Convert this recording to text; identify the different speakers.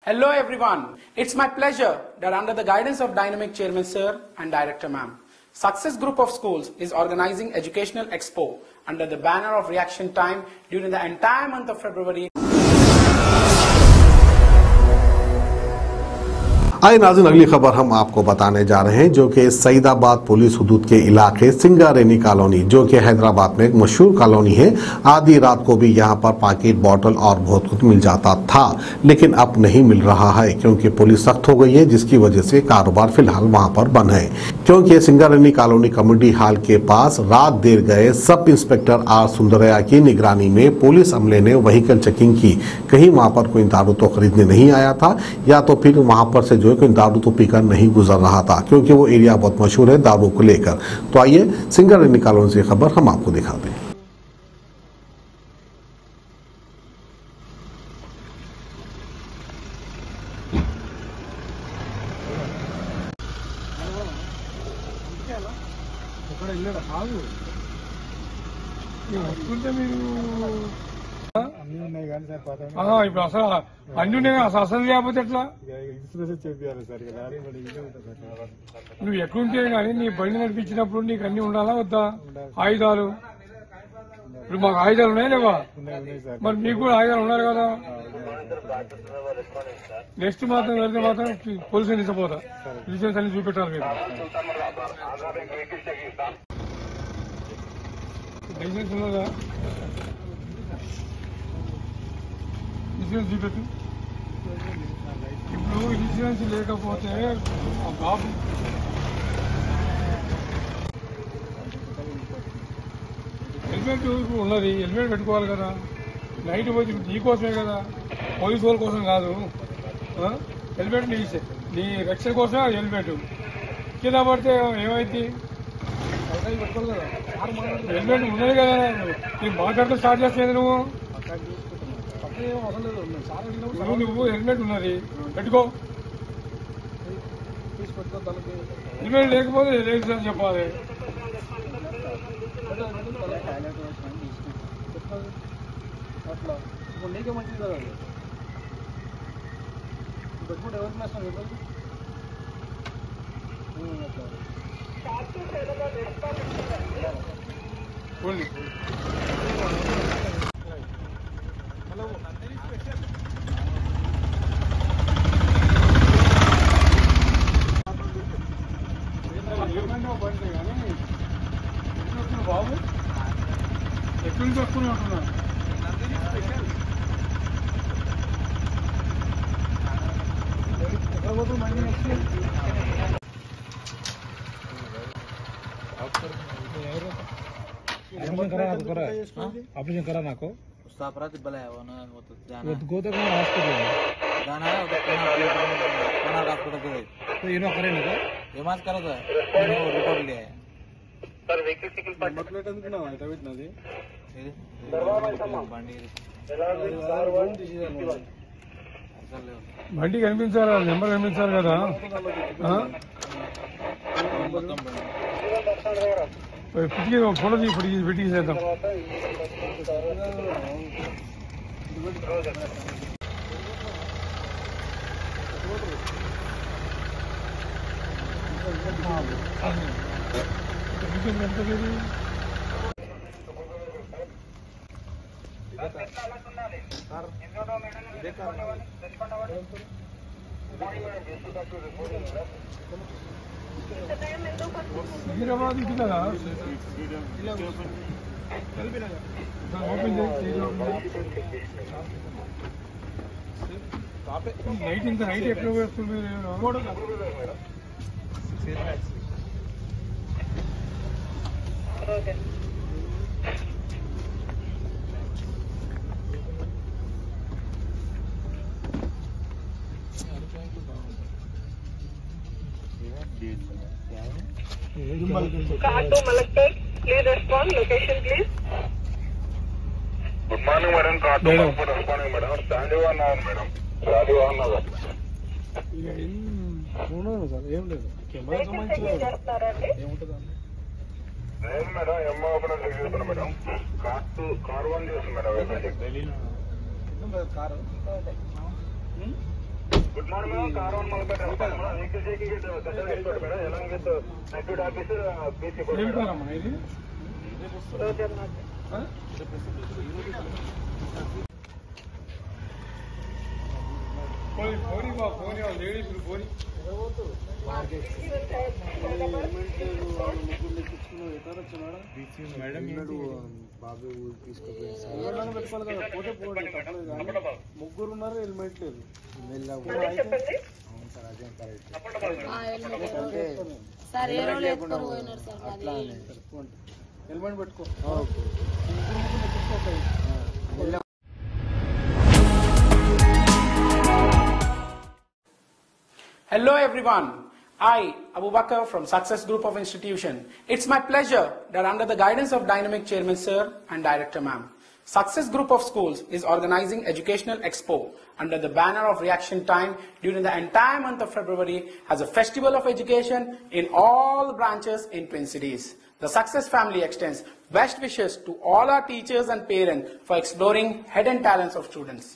Speaker 1: Hello everyone. It's my pleasure that under the guidance of Dynamic Chairman Sir and Director Ma'am, Success Group of Schools is organizing Educational Expo under the banner of Reaction Time during the entire month of February.
Speaker 2: आइए नाज़रीन, अगली खबर हम आपको बताने जा रहे हैं जो कि सईदाबाद पुलिस हुदूद के इलाके सिंगारेनी कॉलोनी जो कि हैदराबाद में एक मशहूर कॉलोनी है। आधी रात को भी यहां पर पैकेट बॉटल और बहुत कुछ मिल जाता था, लेकिन अब नहीं मिल रहा है क्योंकि पुलिस सख्त हो गई है, जिसकी वजह से कारोबार फिलहाल वहां पर बंद है। क्योंकि सिंगारेनी कॉलोनी कम्युनिटी हॉल के पास रात देर गए सब इंस्पेक्टर आर सुंदरया की निगरानी में पुलिस अमले ने व्हीकल चेकिंग की। कहीं वहां पर कोई दारू तो खरीदने नहीं आया था या तो फिर वहां पर से जो कोई दारू तो पीकर नहीं गुजर रहा था, क्योंकि वो एरिया बहुत मशहूर है दारू को लेकर। तो आइए सिंगारेनी कॉलोनी से खबर हम आपको दिखाते हैं।
Speaker 3: ఇప్పుడు అసలు అన్ని అసలు లేకపోతే ఎట్లా నువ్వు ఎక్కడుంటే కానీ నీ బండి నడిపించినప్పుడు నీకు అన్ని ఉండాలా వద్దా? ఆయుధాలు ఇప్పుడు మాకు ఆయుధాలు ఉన్నాయా లేవా? మరి మీకు కూడా ఆయుధాలు ఉన్నారు కదా. నెక్స్ట్ మాత్రం వెళ్తే మాత్రం పోలీసులు తీసుకుపోతా, లైసెన్స్ అన్ని చూపెట్టాలి మీరు. లైసెన్స్ ఉన్నదా? ఇన్సూరెన్స్ చూపెట్టు. ఇప్పుడు ఇన్సూరెన్స్ లేకపోతే బాబు హెల్మెట్ ఇప్పుడు ఉన్నది, హెల్మెట్ పెట్టుకోవాలి కదా. నైట్ పోయి నీకోసమే కదా, పోలీసు వాళ్ళ కోసం కాదు. హెల్మెట్ నీ రక్షణ కోసమే హెల్మెట్. కింద పడితే ఏమైంది? హెల్మెట్ ఉన్నది కదా. నీకు మాట్లాడుతూ స్టార్ట్ చేస్తుంది. నువ్వు హెల్మెట్ ఉన్నది పెట్టుకో. హెల్మెట్ లేకపోతే లేదు అని చెప్పాలి.
Speaker 4: అట్లా ఇప్పుడు నీకే మంచిది కదా. అది పెట్టుకుంటే ఎవరికి నష్టం చెప్పండి.
Speaker 3: బాబు ఎక్కడి నుంచి వస్తూనే ఉంటున్నా. ఎక్కడ పోతుంది మంచి నెక్స్ట్ ऑपरेशन करा ना को
Speaker 4: उसका अपराध भला है वो ना वो तो जाना
Speaker 3: गोते को हॉस्पिटल
Speaker 4: जाना है उधर कना हॉस्पिटल के
Speaker 3: तो इनो करे ना
Speaker 4: ये मास करा था इनो रिपोर्ट लिया है
Speaker 1: sir vehicle sickle
Speaker 4: number plate అనుకున్నా ఇట పెట్టినది ఇది
Speaker 3: బండి కనిపించాలి, నెంబర్ కనిపించాలి కదా. పిటికి ఫోటో పిటికి చేద్దాం. ఎంత లేదు హైదరాబాద్ ఇది కదా. ఓపెన్ నైట్ ఇంత నైట్ ఎక్కడ వేస్తుంది మీరు?
Speaker 5: Car to Malakpet, please respond. Location, please.
Speaker 6: Good morning, madam. Car to Malakpet, responding, madam. Sanjeevan Nagar, madam. Sanjeevan Nagar.
Speaker 3: Sir ఏం లేదు. కెమెరా
Speaker 5: Vehicle checking చేస్తున్నారండి.
Speaker 3: ఏముంటుందండి?
Speaker 6: లేదు మేడం, ఎంఓ ఓపెన్ చెక్ చేస్తున్నా మేడం. కార్ వన్ చేస్తుంది madam.
Speaker 4: Car
Speaker 6: good morning madam. Caravan Malapeta madam. Madam along with next officer BC
Speaker 3: ఏం కారమ్మా ఇది? పోనీ లేడీస్ పోనీ
Speaker 4: పెట్టుకోవాలి కదా, పోతే పోండి తప్పలేదు. ముగ్గురు ఉన్నారు, హెల్మెట్ లేదు. హెల్మెట్ పెట్టుకో.
Speaker 1: Hello everyone, I, Abu Bakr from Success Group of Institution. It's my pleasure that under the guidance of Dynamic Chairman Sir and Director Ma'am, Success Group of Schools is organizing Educational Expo under the banner of Reaction Time during the entire month of February as a festival of education in all branches in Twin Cities. The Success family extends best wishes to all our teachers and parents for exploring hidden talents of students.